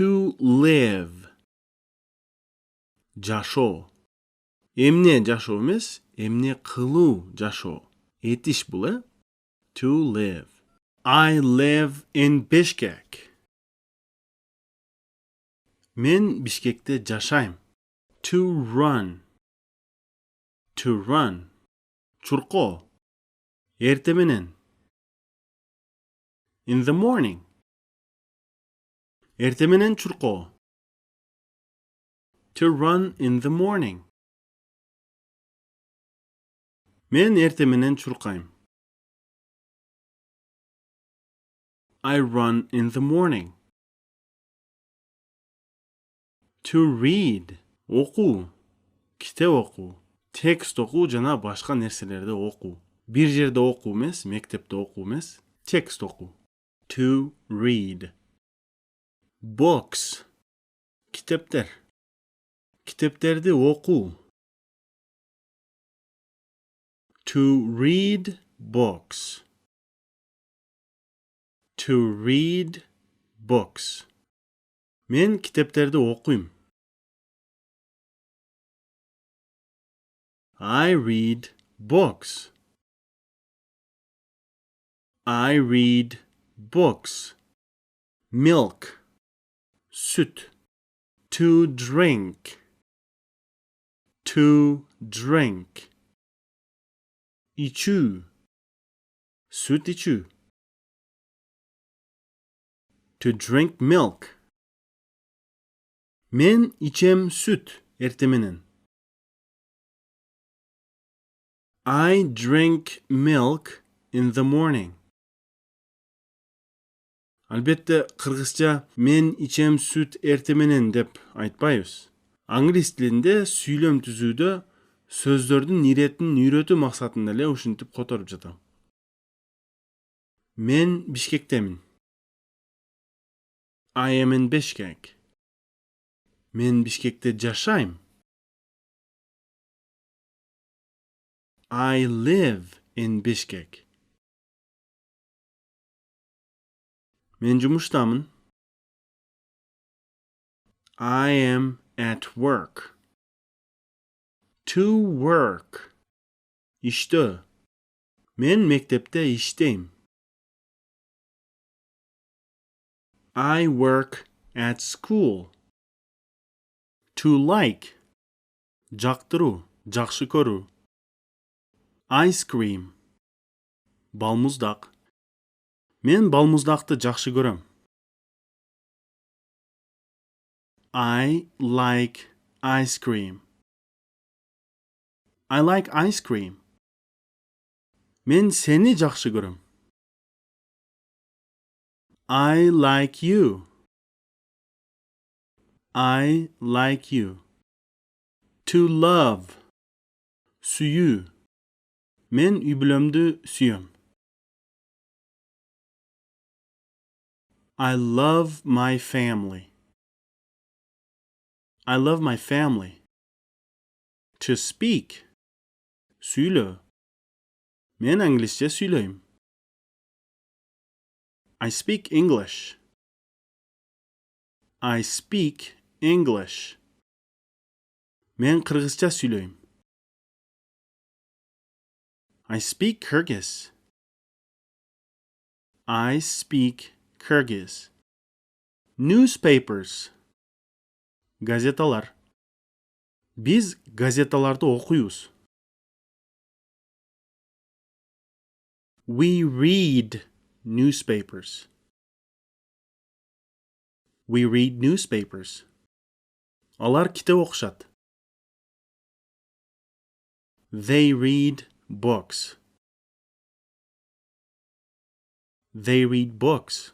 To live. Жашоо. Эмне жашоо эмес, эмне кылуу жашоо. Этиш бул, э? To live. I live in Bishkek. Мен Бишкекте жашайм. To run. To run. Чуркоо. Эрте менен. In the morning. Эрте менен чуркоо. To run in the morning. Мен эрте менен чуркайм. I run in the morning. To read. Окуу. Китеп окуу. Текст окуу жана башка нерселерди окуу. Бир жерде окуу эмес, мектепте окуу эмес, текст окуу. To read. Books. Китептер. Китептерди окуу. To read books. To read books. Мен китептерди окуйм. I read books. I read books. Milk. Süt. To drink. To drink. İçүү. Süt içүү. To drink milk. Men içem süt эрте менен. I drink milk in the morning. Албетте кыргызча мен ичем сүт эрте менен деп айтпайбыз. Англис тилинде сүйлөм түзүүдө сөздөрдүн иретин үйрөтүү максатында эле ушинтип которуп жатам. Мен Бишкектемин. I am in Bishkek. Мен Бишкекте жашайм. I live in Bishkek. Мен жумуштамын. I am at work. To work. İşte. Мен мектепте иштейм. I work at school. To like. Жактыруу, жакшы көрүү. Ice cream. Балмуздак. Мен балмуздакты жакшы көрөм. I like ice cream. I like ice cream. Мен сени жакшы көрөм. I like you. I like you. To love. Сүйүү. Мен үй-бүлөмдү сүйөм. I love my family. I love my family. To speak. Сүйлөө. Мен англисче сүйлөйм. I speak English. I speak English. Мен кыргызча сүйлөйм. I speak Kyrgyz. I speak Kyrgyz. Newspapers. Газеталар. Биз газеталарды окуйбуз. We read newspapers. We read newspapers. Алар китеп окушат. They read books. They read books.